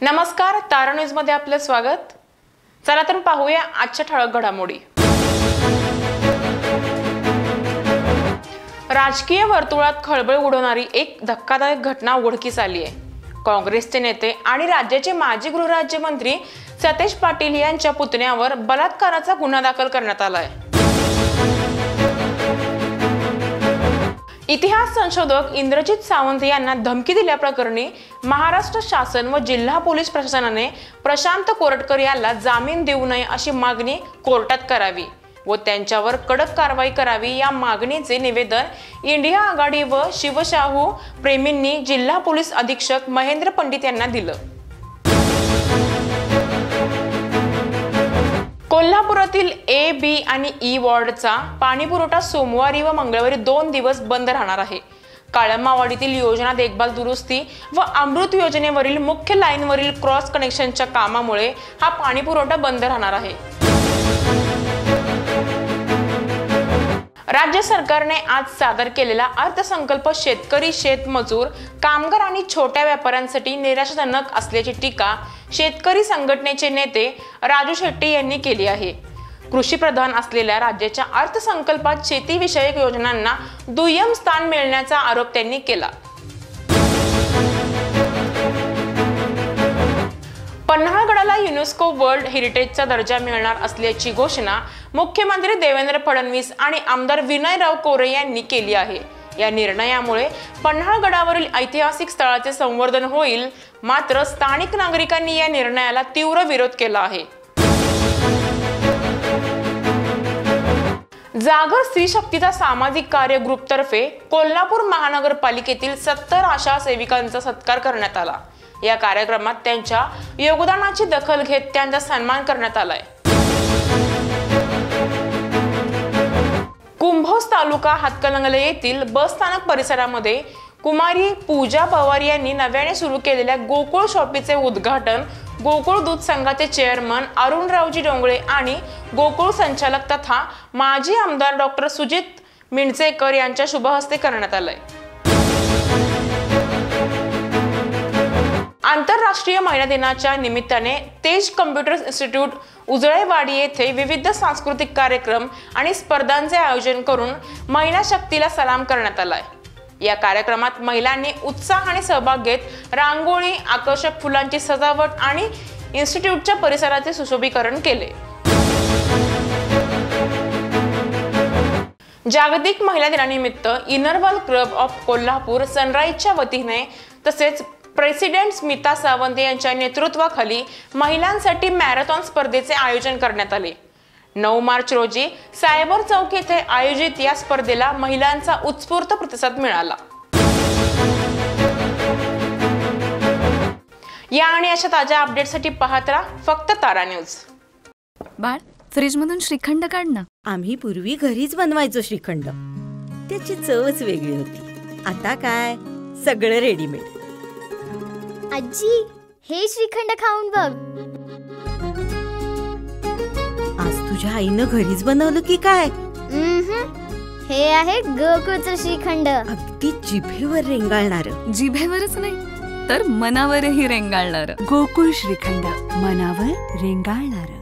नमस्कार, तारा न्यूज मध्ये आपलं स्वागत। चला तर पाहूया आजच्या ठळक घडामोडी। राजकीय वर्तुळात खळबळ उडवणारी एक धक्कादायक घटना उघडकीस आली आहे। काँग्रेसचे नेते आणि राज्याचे माजी गृहराज्यमंत्री सतेज पाटील यांच्या पुतण्यावर बलात्काराचा गुन्हा दाखल करण्यात आला आहे। इतिहास संशोधक इंद्रजित सावंत यांना धमकी दिल्याप्रकरणी महाराष्ट्र शासन व जिल्हा पोलीस प्रशासनाने प्रशांत कोरटकर यांना जामीन देऊ नये अशी मागणी कोर्टात करावी व त्यांच्यावर कडक कारवाई करावी या मागणीचे निवेदन इंडिया आघाडी व शिवशाहू प्रेमींनी जिल्हा पोलीस अधीक्षक महेंद्र पंडित यांना दिलं। कोल्हापुरातील ए, बी आणि ई वॉर्डचा पाणीपुरवठा सोमवारी व मंगळवारी 2 दिवस बंद राहणार आहे। काळमावाडीतील योजना देखभाल दुरुस्ती व अमृत योजनेवरील मुख्य लाईनवरील क्रॉस कनेक्शनच्या कामामुळे हा पाणीपुरवठा बंद राहणार आहे। राज्य सरकारने आज सादर केलेला अर्थसंकल्प शेतकरी, शेतमजूर, कामगार आणि छोट्या व्यापाऱ्यांसाठी निराशाजनक असल्याची टीका शेतकरी संघटनेचे नेते राजू शेट्टी यांनी केली आहे। कृषी प्रधान असलेल्या राज्याच्या अर्थसंकल्पात शेतीविषयक योजनांना दुय्यम स्थान मिळण्याचा आरोप त्यांनी केला। पन्हाळगडाला युनेस्को वर्ल्ड हेरिटेजचा दर्जा मिळणार असल्याची घोषणा मुख्यमंत्री देवेंद्र फडणवीस आणि आमदार विनयराव कोरे यांनी केली आहे। या निर्णयामुळे पन्हाळगडावरील ऐतिहासिक स्थळाचे संवर्धन होईल, मात्र स्थानिक नागरिकांनी या निर्णयाला तीव्र विरोध केला आहे। जागर स्त्री शक्तीचा सामाजिक कार्य ग्रुपतर्फे कोल्हापूर महानगरपालिकेतील 70 आशा सेविकांचा सत्कार करण्यात आला। या कार्यक्रमात त्यांच्या योगदानाची दखल घेत त्यांचा सन्मान करण्यात आलाय। कुंभोज तालुका हातकणंगले येथील बस स्थानक परिसरामध्ये कुमारी पूजा पवार यांनी नव्याने सुरू केलेल्या गोकुळ शॉपीचे उद्घाटन गोकुळ दूध संघाचे चेअरमन अरुणरावजी डोंगळे आणि गोकुळ संचालक तथा माजी आमदार डॉक्टर सुजित मिंडसेकर यांच्या शुभ हस्ते करण्यात आलंय। आंतरराष्ट्रीय महिला दिनाच्या निमित्ताने तेज कम्प्युटर इन्स्टिट्यूट उजळेवाडी येथे विविध सांस्कृतिक कार्यक्रम आणि स्पर्धांचे आयोजन करून महिला शक्तीला सलाम करण्यात आलाय। या कार्यक्रमात महिलांनी उत्साहाने सहभाग घेत रांगोळी, आकर्षक फुलांची सजावट आणि इन्स्टिट्यूटच्या परिसराचे सुशोभीकरण केले। जागतिक महिला दिनानिमित्त इनरवॉल क्लब ऑफ कोल्हापूर सनराईजच्या वतीने तसेच प्रेसिडेंट स्मिता सावंत यांच्या नेतृत्वाखाली महिलांसाठी मॅरेथॉन स्पर्धेचे आयोजन करण्यात आले। 9 मार्च रोजी सायबर चौक येथे आयोजित या स्पर्धेला महिलांचा उत्स्फूर्त प्रतिसाद मिळाला। या आणि अशा ताज्या अपडेटसाठी पाहत राहा फक्त तारा न्यूज। बाळ, फ्रीज मधून श्रीखंड काढ ना। आम्ही पूर्वी घरीच बनवायचो श्रीखंड, त्याची चवच वेगळी होती। आता काय सगळं रेडीमेड। आजी, हे श्रीखंड खाऊन बघ। आज तुझ्या आईनं घरीच बनवलं की काय? हे आहे गोकुळचं श्रीखंड। अगदी जिभेवर रेंगाळणार। जिभेवरच नाही तर मनावरही रेंगाळणार। गोकुळ श्रीखंड, मनावर रेंगाळणार।